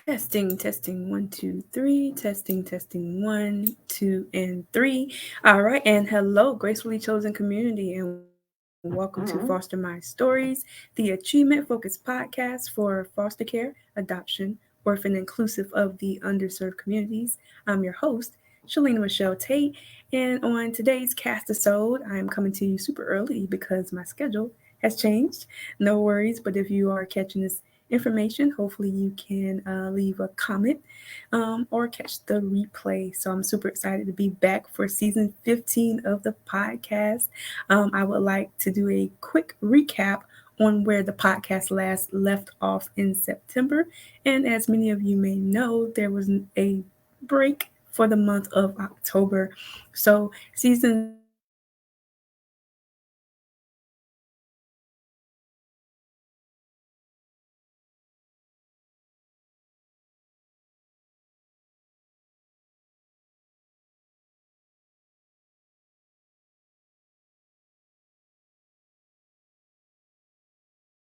Testing, 1, 2, 3. Testing, 1, 2, and 3. All right, and hello, gracefully chosen community, and welcome to Foster My Stories, the achievement focused podcast for foster care, adoption, orphan, inclusive of the underserved communities. I'm your host, Shalina Michelle Tate, and on today's cast episode, I'm coming to you super early because my schedule has changed. No worries, but if you are catching this information, hopefully you can leave a comment or catch the replay. So I'm super excited to be back for season 15 of the podcast. I would like to do a quick recap on where the podcast last left off in September. And as many of you may know, there was a break for the month of October. So season 16 focused on service, hope, helping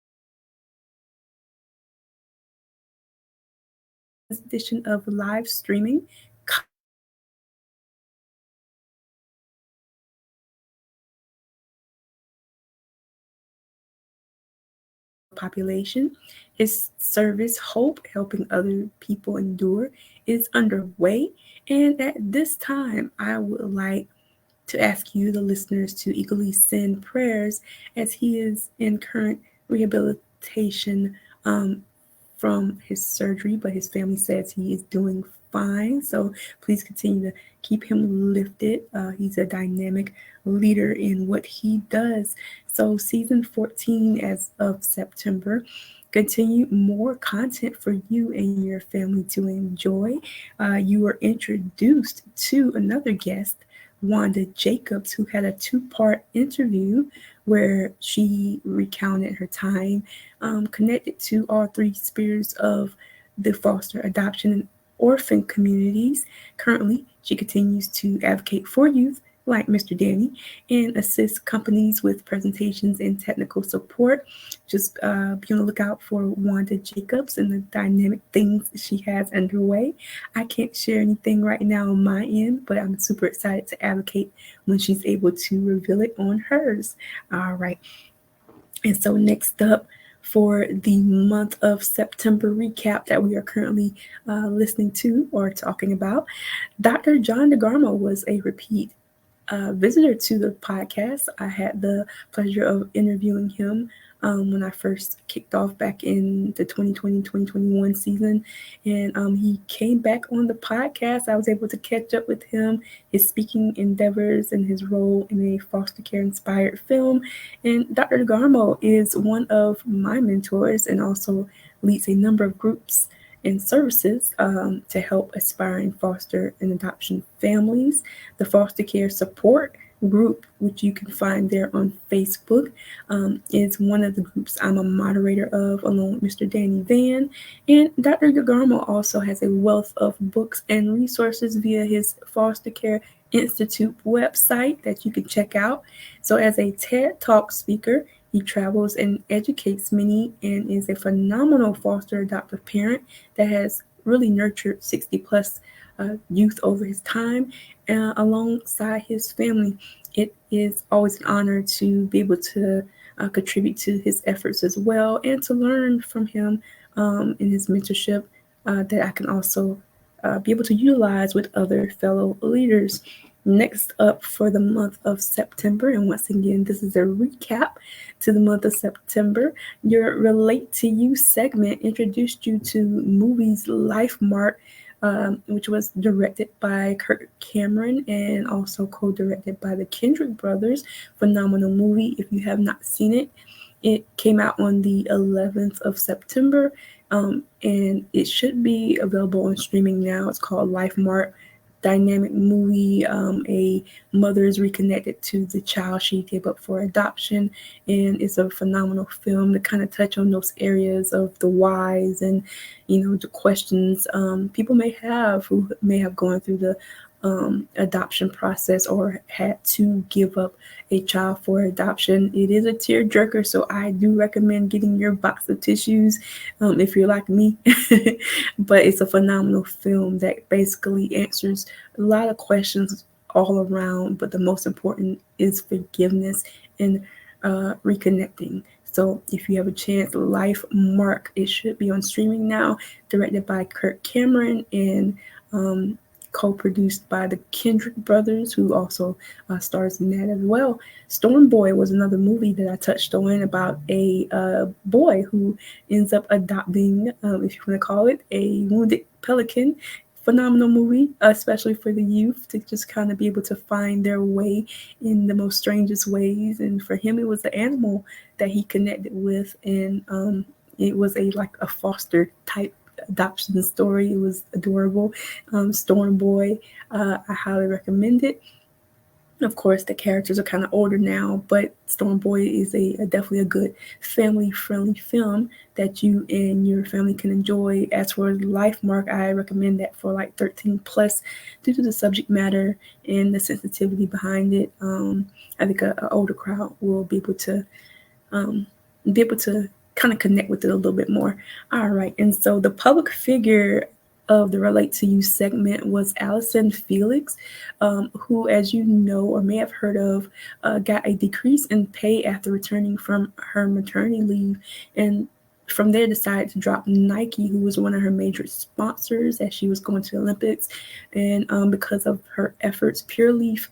others endure. Season 17 edition of live streaming population. His service, Hope, helping other people endure, is underway. And at this time, I would like to ask you, the listeners, to eagerly send prayers as he is in current rehabilitation from his surgery, but his family says he is doing fine. So please continue to keep him lifted. He's a dynamic leader in what he does. So, season 14 as of September. Continue more content for you and your family to enjoy. You were introduced to another guest, Wanda Jacobs, who had a two-part interview where she recounted her time connected to all three spheres of the foster, adoption, and orphan communities. Currently, she continues to advocate for youth like Mr. Danny and assist companies with presentations and technical support. Just be on the lookout for Wanda Jacobs and the dynamic things she has underway. I can't share anything right now on my end, but I'm super excited to advocate when she's able to reveal it on hers. All right. And so, next up for the month of September recap that we are currently listening to or talking about, Dr. John DeGarmo was a repeat visitor to the podcast. I had the pleasure of interviewing him when I first kicked off back in the 2020-2021 season. And he came back on the podcast. I was able to catch up with him, his speaking endeavors, and his role in a foster care inspired film. And Dr. Garmo is one of my mentors and also leads a number of groups and services to help aspiring foster and adoption families. The foster care support group, which you can find there on Facebook, is one of the groups I'm a moderator of, along with Mr. Danny Van. And Dr. Gagarmo also has a wealth of books and resources via his Foster Care Institute website that you can check out. So, as a TED Talk speaker, he travels and educates many and is a phenomenal foster adoptive parent that has really nurtured 60 plus youth over his time alongside his family. It is always an honor to be able to contribute to his efforts as well and to learn from him in his mentorship that I can also be able to utilize with other fellow leaders. Next up for the month of September, and once again, this is a recap to the month of September. Your Relate to You segment introduced you to movies Life Mark, which was directed by Kirk Cameron and also co-directed by the Kendrick brothers. Phenomenal movie. If you have not seen it, it came out on the 11th of September, and it should be available on streaming now. It's called Life Mark. Dynamic movie. A mother is reconnected to the child she gave up for adoption, and it's a phenomenal film to kind of touch on those areas of the whys and the questions people may have who may have gone through the adoption process or had to give up a child for adoption. It is a tearjerker, so I do recommend getting your box of tissues if you're like me. But it's a phenomenal film that basically answers a lot of questions all around, but the most important is forgiveness and reconnecting. So if you have a chance, Life Mark, it should be on streaming now, directed by Kirk Cameron and um, co-produced by the Kendrick brothers, who also stars in that as well. Storm Boy was another movie that I touched on about a boy who ends up adopting, if you want to call it, a wounded pelican. Phenomenal movie, especially for the youth to just kind of be able to find their way in the most strangest ways. And for him, it was the animal that he connected with, and it was a like a foster type adoption story. It was adorable. Storm Boy, I highly recommend it. Of course, the characters are kind of older now, but Storm Boy is a definitely a good family-friendly film that you and your family can enjoy. As for Life Mark, I recommend that for like 13 plus, due to the subject matter and the sensitivity behind it. I think an older crowd will um, be able to kind of connect with it a little bit more. All right, and so the public figure of the Relate to You segment was Allison Felix, who, as you know or may have heard of, got a decrease in pay after returning from her maternity leave, and from there decided to drop Nike, who was one of her major sponsors as she was going to the Olympics, and because of her efforts, Pure Leaf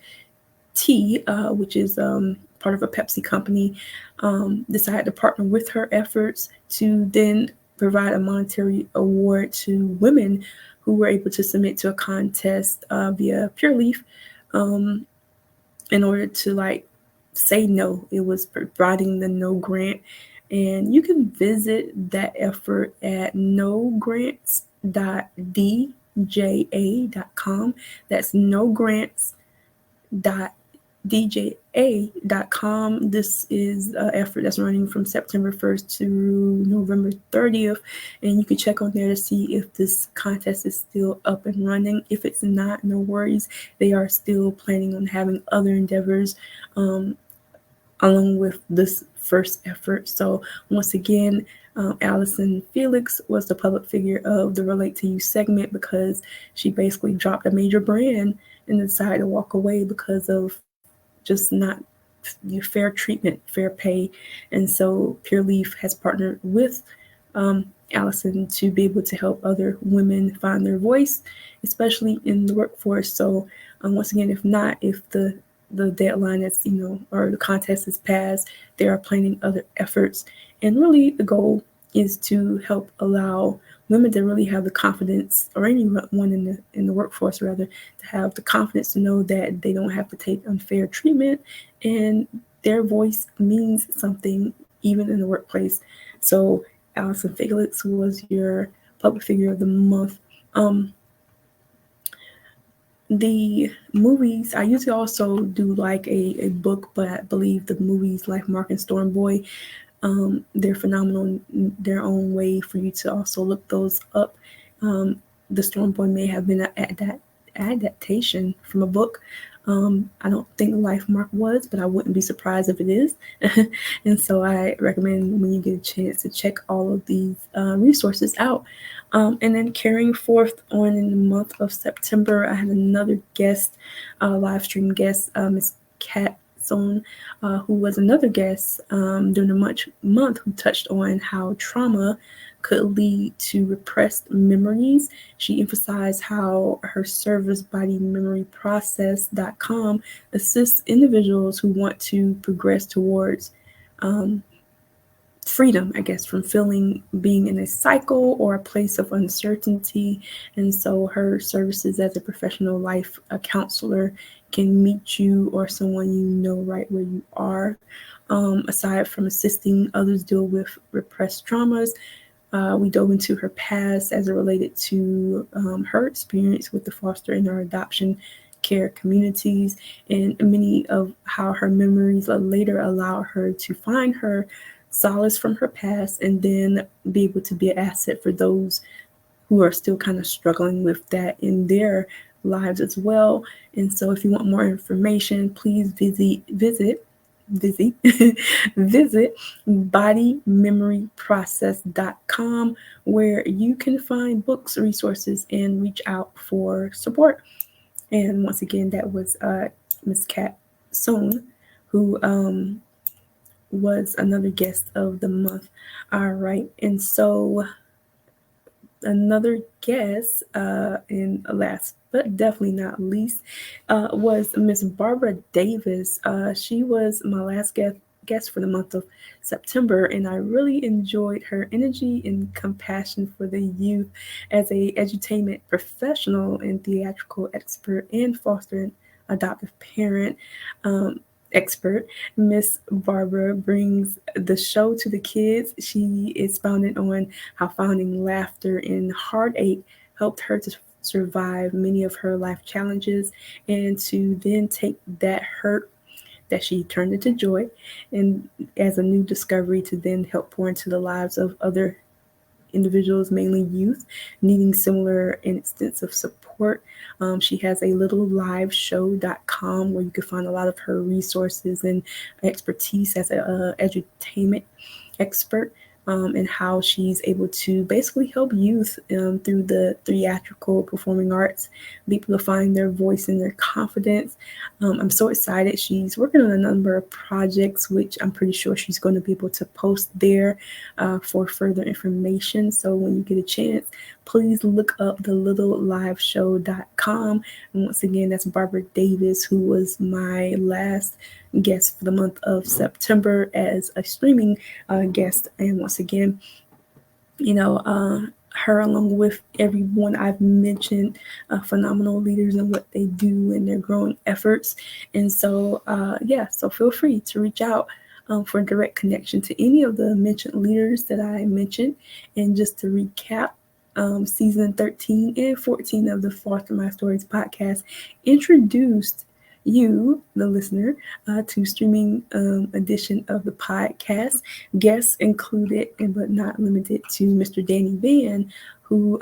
Tea, which is part of a Pepsi company, decided to partner with her efforts to then provide a monetary award to women who were able to submit to a contest via Pure Leaf, um, in order to like say no. It was providing the no grant, and you can visit that effort at nogrants.dja.com. That's nogrants.dja.com. This is an effort that's running from September 1st to November 30th, and you can check on there to see if this contest is still up and running. If it's not, no worries. They are still planning on having other endeavors um, along with this first effort. So once again, Allison Felix was the public figure of the Relate to You segment because she basically dropped a major brand and decided to walk away because of just not fair treatment, fair pay. And so Pure Leaf has partnered with Allison to be able to help other women find their voice, especially in the workforce. So once again, if the deadline is, or the contest is passed, they are planning other efforts. And really the goal is to help allow women to really have the confidence, or anyone in the workforce rather, to have the confidence to know that they don't have to take unfair treatment and their voice means something even in the workplace. So Allison Felix was your public figure of the month. The movies, I usually also do like a book, but I believe the movies Life Mark and Storm Boy, they're phenomenal in their own way for you to also look those up. Um, the Storm Boy may have been an adaptation from a book. I don't think Life Mark was, but I wouldn't be surprised if it is. And so I recommend when you get a chance to check all of these resources out. And then carrying forth on in the month of September, I had another guest, live stream guest, Miss Kat Zone, who was another guest during the month, who touched on how trauma could lead to repressed memories. She emphasized how her service, bodymemoryprocess.com, assists individuals who want to progress towards um, freedom, I guess, from feeling being in a cycle or a place of uncertainty. And so her services as a professional life counselor can meet you or someone you know right where you are. Aside from assisting others deal with repressed traumas, we dove into her past as it related to her experience with the foster and or adoption care communities, and many of how her memories later allow her to find her solace from her past and then be able to be an asset for those who are still kind of struggling with that in their lives as well. And so if you want more information, please visit visit bodymemoryprocess.com, where you can find books, resources, and reach out for support. And once again, that was Miss Kat Sohn, who was another guest of the month. All right, and so another guest, and last but definitely not least, was Miss Barbara Davis. She was my last guest for the month of September, and I really enjoyed her energy and compassion for the youth as a edutainment professional and theatrical expert and foster and adoptive parent. Expert, Miss Barbara brings the show to the kids. She expounded on how finding laughter in heartache helped her to survive many of her life challenges and to then take that hurt that she turned into joy and as a new discovery to then help pour into the lives of other individuals, mainly youth, needing similar instance of support. She has a little live show.com where you can find a lot of her resources and expertise as a edutainment expert, and how she's able to basically help youth through the theatrical performing arts, be able to find their voice and their confidence. I'm so excited. She's working on a number of projects, which I'm pretty sure she's going to be able to post there for further information. So when you get a chance, please look up the littleliveshow.com. And once again, that's Barbara Davis, who was my last guest for the month of September as a streaming guest. And once again, you know, her along with everyone I've mentioned, phenomenal leaders and what they do and their growing efforts. And so, yeah, so feel free to reach out for direct connection to any of the mentioned leaders that I mentioned. And just to recap, season 13 and 14 of the Foster My Stories podcast introduced you, the listener, to streaming edition of the podcast. Guests included, and but not limited to, Mr. Danny Van, who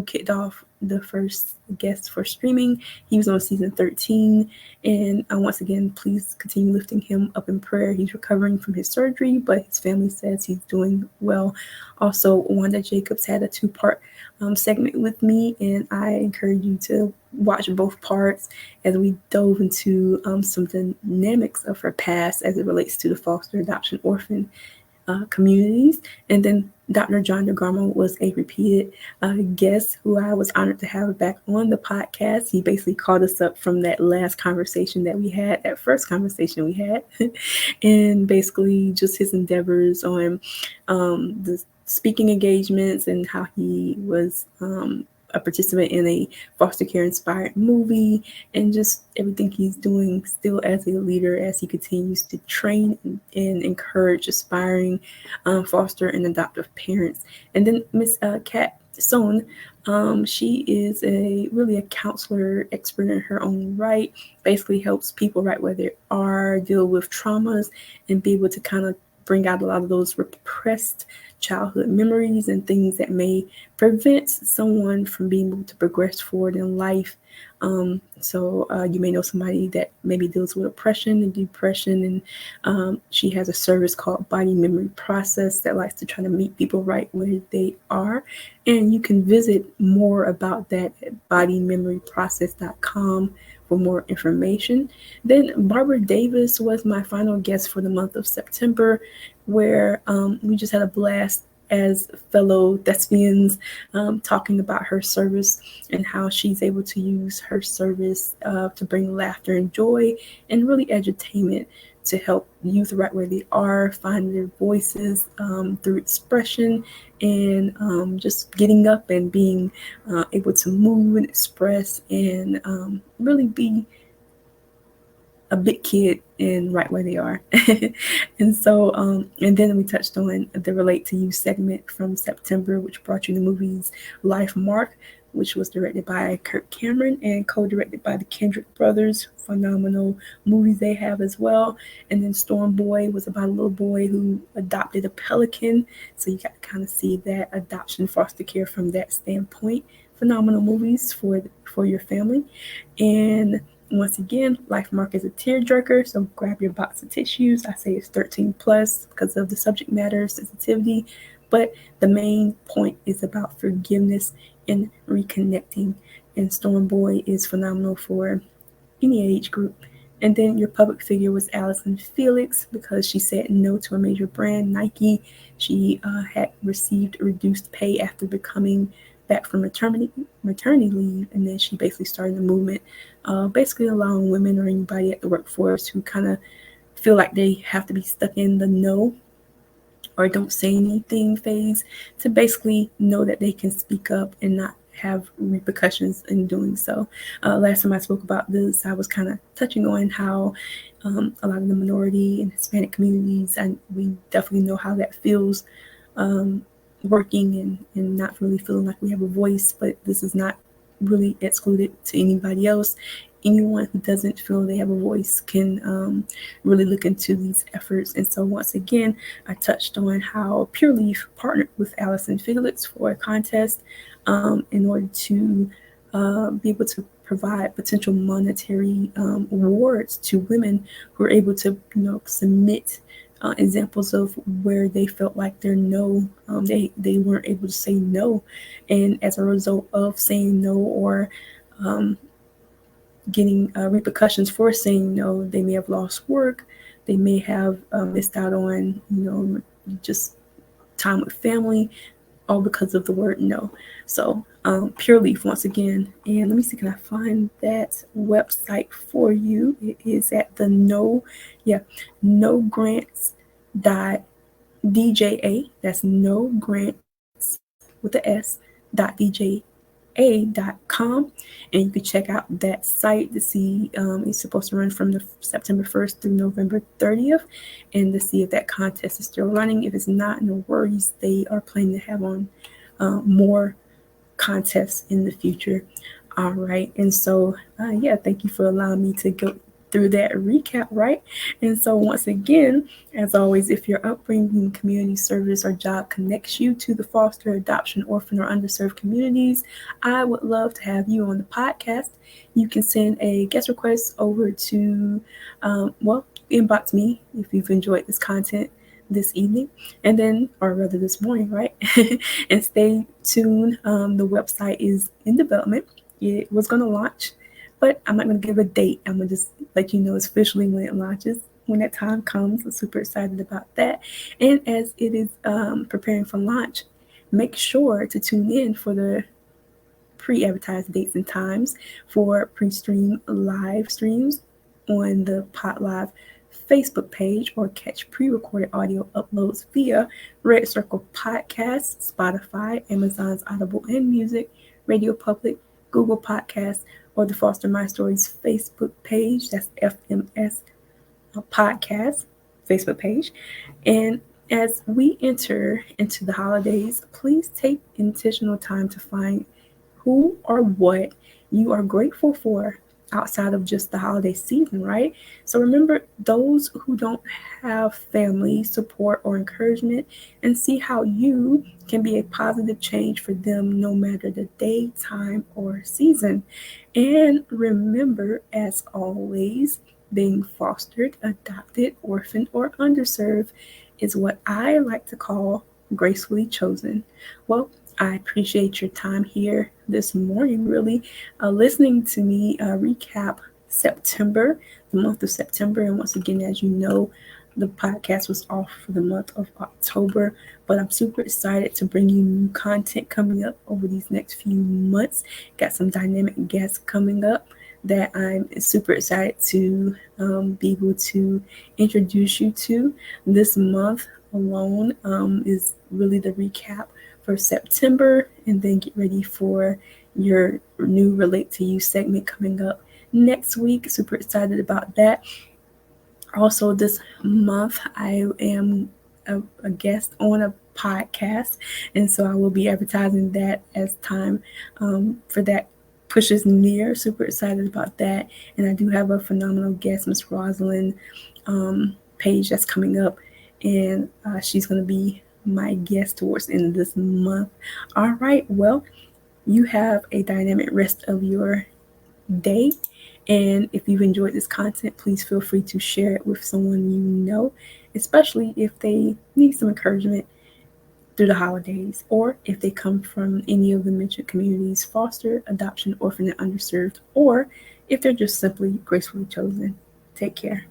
kicked off the first guest for streaming. He was on season 13, and once again, please continue lifting him up in prayer. He's recovering from his surgery, but his family says he's doing well. Also, Wanda Jacobs had a two-part segment with me, and I encourage you to watch both parts as we dove into some dynamics of her past as it relates to the foster, adoption, orphan communities. And then Dr. John DeGarmo was a repeated guest who I was honored to have back on the podcast. He basically called us up from that last conversation that we had, that first conversation we had, and basically just his endeavors on the speaking engagements and how he was a participant in a foster care inspired movie, and just everything he's doing still as a leader as he continues to train and encourage aspiring foster and adoptive parents. And then Miss Kat Sohn, she is really a counselor expert in her own right, basically helps people right where they are, deal with traumas, and be able to kind of bring out a lot of those repressed childhood memories and things that may prevent someone from being able to progress forward in life. So you may know somebody that maybe deals with oppression and depression, and she has a service called Body Memory Process that likes to try to meet people right where they are. And you can visit more about that at bodymemoryprocess.com for more information. Then Barbara Davis was my final guest for the month of September, where we just had a blast as fellow thespians, talking about her service and how she's able to use her service to bring laughter and joy and really edutainment to help youth right where they are find their voices through expression and just getting up and being able to move and express and really be a big kid and right where they are. And so, and then we touched on the Relate to You segment from September, which brought you the movies Life Mark, which was directed by Kirk Cameron and co-directed by the Kendrick brothers. Phenomenal movies they have as well. And then Storm Boy was about a little boy who adopted a pelican. So you got to kind of see that adoption foster care from that standpoint. phenomenal movies for your family. And once again, Life Mark is a tearjerker, so grab your box of tissues. I say it's 13 plus because of the subject matter sensitivity, but the main point is about forgiveness and reconnecting. And Storm Boy is phenomenal for any age group. And then your public figure was Allison Felix because she said no to a major brand, Nike. She had received reduced pay after becoming back from maternity leave, and then she basically started a movement, basically allowing women or anybody at the workforce who kind of feel like they have to be stuck in the no or don't say anything phase to basically know that they can speak up and not have repercussions in doing so. Last time I spoke about this, I was kind of touching on how a lot of the minority and Hispanic communities, and we definitely know how that feels, um, working and not really feeling like we have a voice, but this is not really excluded to anybody else. Anyone who doesn't feel they have a voice can really look into these efforts. And so, once again, I touched on how Pure Leaf partnered with Allison Felix for a contest in order to be able to provide potential monetary awards to women who are able to, submit examples of where they felt like their no, they weren't able to say no, and as a result of saying no or um, getting repercussions for saying no, they may have lost work, they may have missed out on, just time with family, all because of the word no. So, Pure Leaf once again, and let me see, can I find that website for you? It is at the no grants dot DJA. That's no grants with the S dot DJA.com, and you can check out that site to see. It's supposed to run from the September 1st through November 30th, and to see if that contest is still running. If it's not, no worries. They are planning to have on more contests in the future. All right, and so yeah, thank you for allowing me to go through that recap, right? And so, once again, as always, if your upbringing, community service, or job connects you to the foster, adoption, orphan, or underserved communities, I would love to have you on the podcast. You can send a guest request over to, inbox me if you've enjoyed this content this evening, and then, or rather this morning, right? And stay tuned. The website is in development. It was going to launch, but I'm not going to give a date. I'm going to just let you know officially when it launches, when that time comes. I'm super excited about that. And as it is preparing for launch, make sure to tune in for the pre-advertised dates and times for pre-stream live streams on the Pot Live Facebook page, or catch pre-recorded audio uploads via Red Circle Podcasts, Spotify, Amazon's Audible and Music, Radio Public, Google Podcasts, or the Foster My Stories Facebook page. That's FMS Podcast Facebook page. And as we enter into the holidays, please take intentional time to find who or what you are grateful for outside of just the holiday season, right? So remember those who don't have family support or encouragement, and see how you can be a positive change for them no matter the day, time, or season. And remember, as always, being fostered, adopted, orphaned, or underserved is what I like to call gracefully chosen. Well, I appreciate your time here this morning, really, listening to me recap September, the month of September. And once again, as you know, the podcast was off for the month of October, but I'm super excited to bring you new content coming up over these next few months. Got some dynamic guests coming up that I'm super excited to be able to introduce you to. This month alone is really the recap for September, and then get ready for your new Relate to You segment coming up next week. Super excited about that. Also, this month, I am a guest on a podcast, and so I will be advertising that as time for that pushes near. Super excited about that. And I do have a phenomenal guest, Miss Rosalind Page, that's coming up, and she's going to be my guest towards the end of this month. All right, well, You have a dynamic rest of your day. And if you've enjoyed this content, please feel free to share it with someone you know, especially if they need some encouragement through the holidays, or if they come from any of the mentioned communities: foster, adoption, orphan, and underserved, or if they're just simply gracefully chosen. Take care.